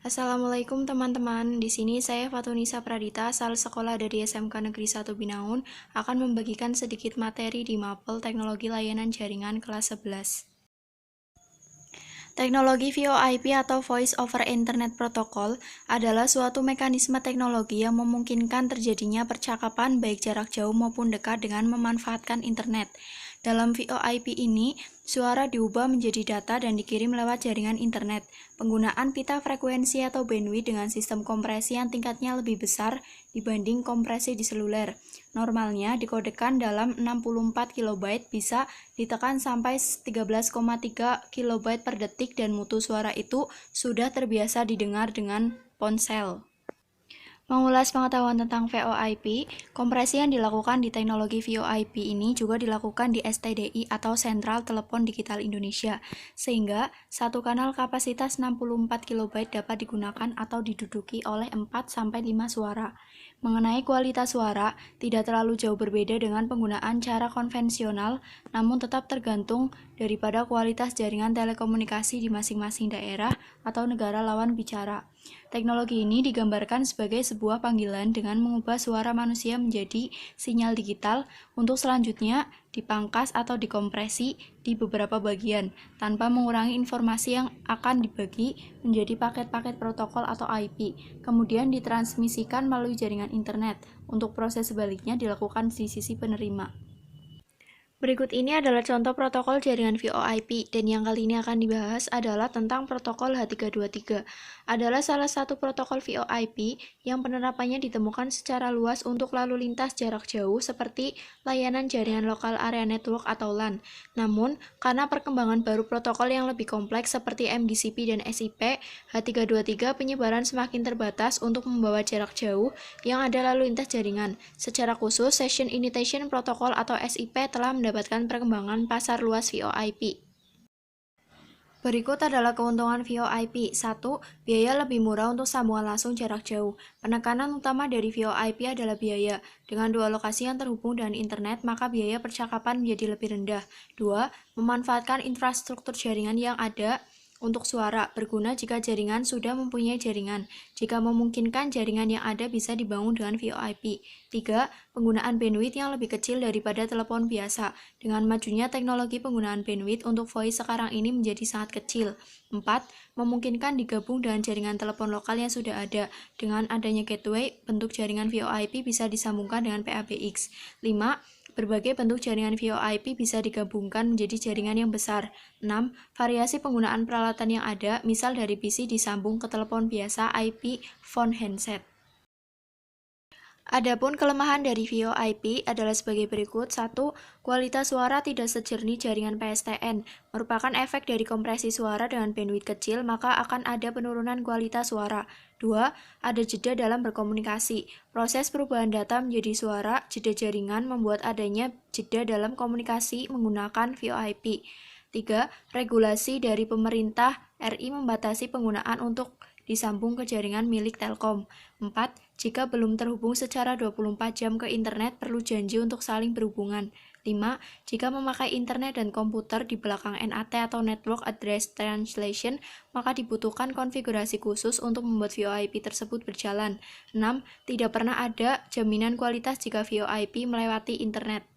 Assalamualaikum teman-teman. Di sini saya Fatunisa Pradita, asal sekolah dari SMK Negeri 1 Binaun, akan membagikan sedikit materi di Mapel Teknologi Layanan Jaringan kelas 11. Teknologi VoIP atau Voice over Internet Protocol adalah suatu mekanisme teknologi yang memungkinkan terjadinya percakapan baik jarak jauh maupun dekat dengan memanfaatkan internet. Dalam VoIP ini, suara diubah menjadi data dan dikirim lewat jaringan internet. Penggunaan pita frekuensi atau bandwidth dengan sistem kompresi yang tingkatnya lebih besar dibanding kompresi di seluler. Normalnya dikodekan dalam 64 KB bisa ditekan sampai 13,3 KB per detik dan mutu suara itu sudah terbiasa didengar dengan ponsel. Mengulas pengetahuan tentang VoIP, kompresi yang dilakukan di teknologi VoIP ini juga dilakukan di STDI atau Sentral Telepon Digital Indonesia, sehingga satu kanal kapasitas 64 KB dapat digunakan atau diduduki oleh 4-5 suara. Mengenai kualitas suara, tidak terlalu jauh berbeda dengan penggunaan cara konvensional, namun tetap tergantung daripada kualitas jaringan telekomunikasi di masing-masing daerah atau negara lawan bicara. Teknologi ini digambarkan sebagai sebuah panggilan dengan mengubah suara manusia menjadi sinyal digital untuk selanjutnya dipangkas atau dikompresi di beberapa bagian tanpa mengurangi informasi yang akan dibagi menjadi paket-paket protokol atau IP, kemudian ditransmisikan melalui jaringan internet. Untuk proses sebaliknya dilakukan di sisi penerima. Berikut ini adalah contoh protokol jaringan VoIP, dan yang kali ini akan dibahas adalah tentang protokol H323. Adalah salah satu protokol VoIP yang penerapannya ditemukan secara luas untuk lalu lintas jarak jauh seperti layanan jaringan lokal area network atau LAN. Namun, karena perkembangan baru protokol yang lebih kompleks seperti MDCP dan SIP, H323 penyebaran semakin terbatas untuk membawa jarak jauh yang ada lalu lintas jaringan. Secara khusus, Session Initiation Protocol atau SIP telah mendapatkan perkembangan pasar luas VoIP. Berikut adalah keuntungan VoIP. 1. Biaya lebih murah untuk sambungan langsung jarak jauh. Penekanan utama dari VoIP adalah biaya. Dengan dua lokasi yang terhubung dengan internet, maka biaya percakapan menjadi lebih rendah. 2. Memanfaatkan infrastruktur jaringan yang ada untuk suara, berguna jika jaringan sudah mempunyai jaringan. Jika memungkinkan, jaringan yang ada bisa dibangun dengan VoIP. 3. Penggunaan bandwidth yang lebih kecil daripada telepon biasa. Dengan majunya teknologi penggunaan bandwidth untuk voice sekarang ini menjadi sangat kecil. 4. Memungkinkan digabung dengan jaringan telepon lokal yang sudah ada. Dengan adanya gateway, bentuk jaringan VoIP bisa disambungkan dengan PABX. 5. Berbagai bentuk jaringan VoIP bisa digabungkan menjadi jaringan yang besar. 6. Variasi penggunaan peralatan yang ada, misal dari PC disambung ke telepon biasa, IP, phone handset. Adapun kelemahan dari VoIP adalah sebagai berikut. 1. Kualitas suara tidak sejernih jaringan PSTN. Merupakan efek dari kompresi suara dengan bandwidth kecil, maka akan ada penurunan kualitas suara. 2. Ada jeda dalam berkomunikasi. Proses perubahan data menjadi suara, jeda jaringan membuat adanya jeda dalam komunikasi menggunakan VoIP. 3. Regulasi dari pemerintah RI membatasi penggunaan untuk disambung ke jaringan milik Telkom. 4. Jika belum terhubung secara 24 jam ke internet, perlu janji untuk saling berhubungan. 5. Jika memakai internet dan komputer di belakang NAT atau Network Address Translation, maka dibutuhkan konfigurasi khusus untuk membuat VoIP tersebut berjalan. 6. Tidak pernah ada jaminan kualitas jika VoIP melewati internet.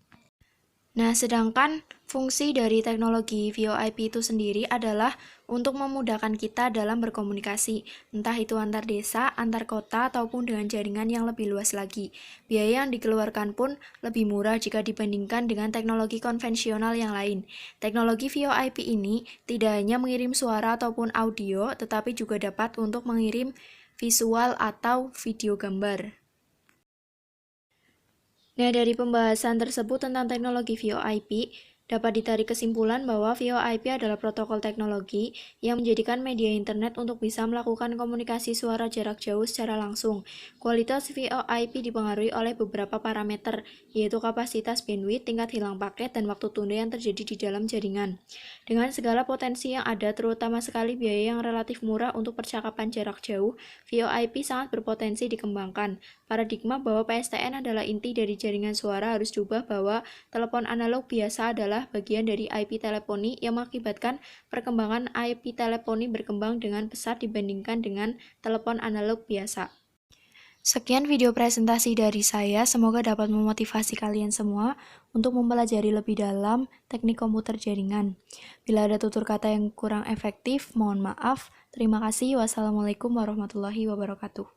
Nah, sedangkan fungsi dari teknologi VoIP itu sendiri adalah untuk memudahkan kita dalam berkomunikasi, entah itu antar desa, antar kota, ataupun dengan jaringan yang lebih luas lagi. Biaya yang dikeluarkan pun lebih murah jika dibandingkan dengan teknologi konvensional yang lain. Teknologi VoIP ini tidak hanya mengirim suara ataupun audio, tetapi juga dapat untuk mengirim visual atau video gambar. Nah, dari pembahasan tersebut tentang teknologi VoIP, dapat ditarik kesimpulan bahwa VoIP adalah protokol teknologi yang menjadikan media internet untuk bisa melakukan komunikasi suara jarak jauh secara langsung. Kualitas VoIP dipengaruhi oleh beberapa parameter, yaitu kapasitas bandwidth, tingkat hilang paket, dan waktu tunda yang terjadi di dalam jaringan. Dengan segala potensi yang ada, terutama sekali biaya yang relatif murah untuk percakapan jarak jauh, VoIP sangat berpotensi dikembangkan. Paradigma bahwa PSTN adalah inti dari jaringan suara harus diubah bahwa telepon analog biasa adalah adalah bagian dari IP teleponi yang mengakibatkan perkembangan IP teleponi berkembang dengan pesat dibandingkan dengan telepon analog biasa. Sekian video presentasi dari saya, semoga dapat memotivasi kalian semua untuk mempelajari lebih dalam teknik komputer jaringan. Bila ada tutur kata yang kurang efektif, mohon maaf. Terima kasih. Wassalamualaikum warahmatullahi wabarakatuh.